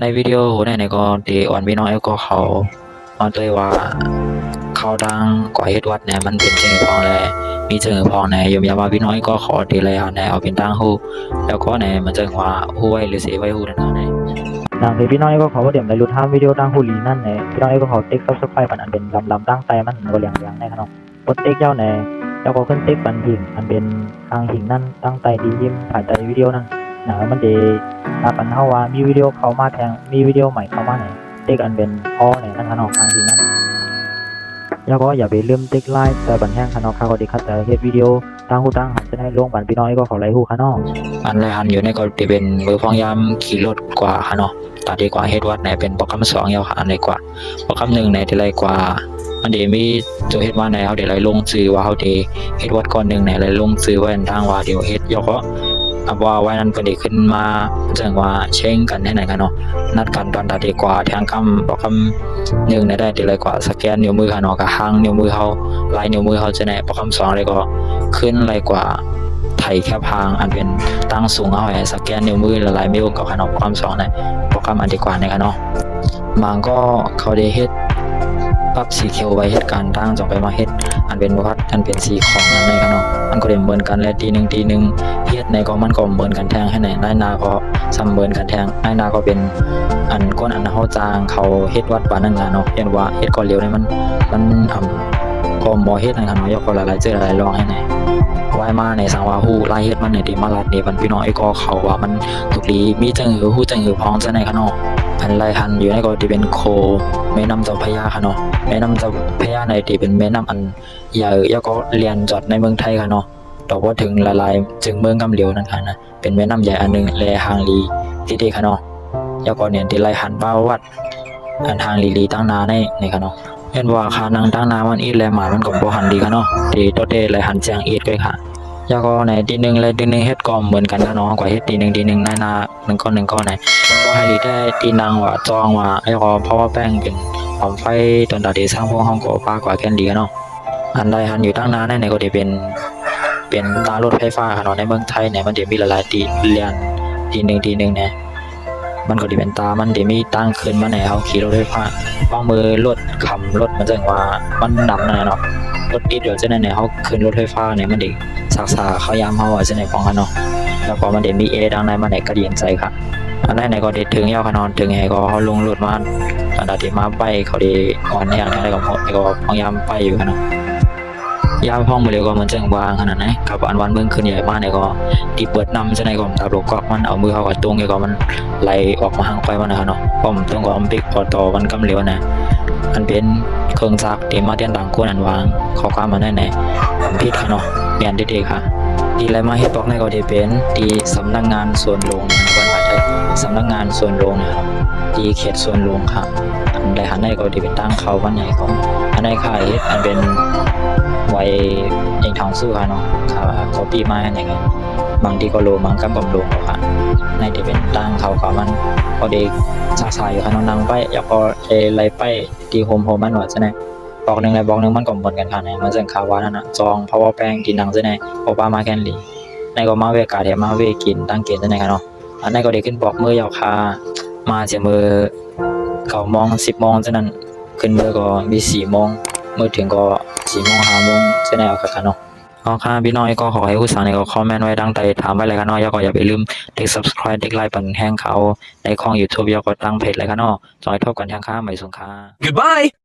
ในวิดีโอในก็ตีอ่อนพี่น้อยก็เขามาเลยว่าเขาดังกว่าเฮ็ดวัดเนี่ยมันเป็นจังพองแลมีจังพองในยมยาว่าพี่น้อยก็ขอตีเลยหาในเอาเป็นตั้งฮู้แล้วก็ในมันจังว่าฮู้ไว้หรือเสียไว้ฮู้นั่นในดังที่พี่น้อยก็ขอว่าเดี๋ยวในรูปทำวิดีโอตั้งฮู้ลีนั่นในพี่น้อยก็ขอติ๊ก Subscribe ปันอันเป็นลำตั้งใจมันก็เลี้ยงในขนมกดติ๊กเจ้าในแล้วก็ขึ้นติ๊กปันหิ่งอันเป็นทางหิ่งนั่นตั้งใจดียิ้มถ่ายใจวิดีโอนั่นมันจะปันเฮาว่ามีวิดีโอเข้ามาแทงมีวิดีโอใหม่เข้ามาไหนติ๊กอันเป็นอ้อไหนนั่นขนมทางหิ่งนั่นแล้วก็อย่าไปลืมติ๊กไลค์แต่บันแห้งขนมข้าวก็ดีคัดแต่เฮ็ดวิดีโอตั้งหูตั้งหันจะได้ลงบันพี่น้อยก็ขอไลค์หูขนมอันไรหันอยู่ในก็จะเป็นมือพองยามขี่รถกว่าขนมตัดดีกว่าเฮ็ดวัดไหนเป็นโปรแกรม2ยาวอันไหนกว่าโปรแกรม1ไหนที่ไรกว่ามันเดี๋ยวมีตัวเฮ็ดว่าไหนเขาเดี๋ยวไรลงซื้อว่าเขาเดี๋ยวเฮ็ดวัดก่อน1ไหนไรลงซื้อไว้ทางว่าเดี๋ยวเฮ็ดยกว่าไว้นั้นเพิ่นได้ขึ้นมาจังว่าเช่งกันให้ไหนกันเนาะนัดกันตอนตัดดีกว่าทางคำบอกคำ1ได้ที่ไรกว่าสแกนนิ้วมือค่ะเนาะกับหางนิ้วมือเขาลายนิ้วมือเขาจะไหนโปรแกรม2เลยก็ขึ้นไรกว่าไถแคบหางอันเป็นตั้งสูงเอาให้สแกนนิ้วมือละลายนิ้วกับขนมความ2ในโปรแกรมอันดีกว่าในกันเนาะบางก็เขาได้เฮ็ดปรับสีเขียวไว้เฮ็ดการตั้งจงไปมาเฮ็ดอันเป็นวัดอันเป็นสีของอันในกันเนาะมันก็ได้เหมือนกันและทีหนึ่งเฮ็ดในก็มันก็เหมือนกันแทงให้ไหนนายนาก็ซ้ำเหมือนกันแทงนายนาก็เป็นอันก้นอันเฮาจางเขาเฮ็ดวัดปานนั้นล่ะเนาะเห็นว่าเฮ็ดก่อนเร็วนี่มันก็บ่เฮ็ดนั่นค่ะเนาะยกก็หลายๆเจอหลายลองให้ไหนไว้มาในสังว่าฮู้ลายเฮ็ดมันเนี่ยที่มาลัดนี่มันพี่น้องไอ้ก็เขาว่ามันทุกลีมีจังฮู้จังพ้องจังไหนค่ะเนาะอันไรหันอยู่ในก็ที่เป็นโคแม่น้ำเจ้าพระยาค่ะเนาะแม่น้ำเจ้าพระยาในที่เป็นแม่น้ำอันใหญ่แล้วก็เลียนจอดในเมืองไทยค่ะเนาะดอกว่าถึงละลายจึงเมืองกำเหลียวนั่นค่ะนะเป็นแม่น้ำใหญ่อันนึงแลหางลีที่ดีค่ะเนาะแล้วก็เนี่ยที่ไรหันบ้าวัดอันหางลีตั้งนาในค่ะเนาะเห็นว่าขานั่งตั้งนามันอีแลหมามันก็บ่หันดีค่ะเนาะที่โตเตไรหันแจงอีดด้วยค่ะแล้วก็ในทีนึงและทีนึงเฮ็ดก็เหมือนกันค่ะเนาะกว่าเฮ็ดทีนึงนา1 ก้อนไหนก็ให้ลีได้ตีนางว่าจองว่าไอ้ก็เพราะว่าแป้งเป็นหอมไฟตอนตาดีสร้างพวกห้องก็ปากว่าแค่ดีเนาะอันใดหันอยู่ตั้งนานในก็ได้เป็นตารถไฟฟ้าค่ะเนาะในเมืองไทยเนี่ยมันจะมีหลายๆตีเรียนทีนึงเนี่ยมันก็ได้เป็นตามันได้มีตั้งขึ้นมาในเฮาขี่รถไฟฟ้าวางมือรถขับรถมันจังว่ามันดำนั่นเนาะรถติดเดี๋ยวจะในเฮาขึ้นรถไฟฟ้าเนี่ยมันได้ซักษาเขายามเฮาว่าจะในของกันเนาะแล้วก็มันได้มีดังในมันได้กระดิ่งใจค่ะอันไหนก็ได้ถึงยาวขนอนถึงไงก็เขาลงรถมาตอนที่มาไปเขาได้อ่อนอย่างไรก็หมดก็พยายามไปอยู่ขนาดยามห้องมาเร็วก็มันจังวางขนาดไหนกับวันเมืองขึ้นใหญ่มากเนี่ยก็ที่เปิดนำจะในก็ตาโลก็มันเอามือเขากับตรงไงก็มันไหลออกมาห่างไปมันนะเนาะป้อมตรงก็ปิกพอต่อมันกำเหลวนะอันเป็นเครื่องซักที่มาเตียนต่างคนอันวางเขาก็มาได้ไหนผมพิดค่ะเนาะเปลี่ยนดีๆค่ะที่ไรมาเฮ็ดบอกในก็ได้เป็นที่สำนักงานส่วนหลวงวันหมายไทยสำนักงานส่วนหลวงนะครับที่เขตส่วนหลวงครับอันใดหันในก็ได้เป็นตั้งเขาวันไหนก็อันในขายอันเป็นไว้ยังทางสู้ค่ะเนาะเขาปีมาอย่างเงี้ยบางทีก็โลบางก็บ่มโลค่ะในที่เป็นตั้งเขามันก็ได้ซักษาอยู่ค่ะน้องนางไปอยากก็ไล่ไปที่โฮมมันว่าจะไหนบอกหนึ่งมันก็เหมือนกันค่ะเนี่ยมันจังข่าวว่านั่นน่ะจองเพราะว่าแป้งกินดังซะไหนเพราะว่ามาแค่นี้ในก็มาเวกาเดี๋ยวมาเวกินตั้งเกณฑ์ซะไหนค่ะเนาะอันนั้นก็ได้ขึ้นบอกมือยาวคามาเสียมือ9 โมง 10 โมงฉะนั้นขึ้นมือก็มี4 โมงมือถึงก็4 โมง 5 โมงฉะนั้นเอาค่ะเนาะเอาค่ะพี่น้อยก็ขอให้ผู้สาวเนี่ยก็คอมเมนต์ไว้ดังใจถามไว้เลยค่ะเนาะแล้วก็อย่าไปลืมติ๊ก Subscribe ติ๊กไลค์ปั่นแห้งเขาในช่อง YouTube แล้วก็ตั้งเพจเลยค่ะเนาะจอยทบกันทางค่าใหม่สงค่า Goodbye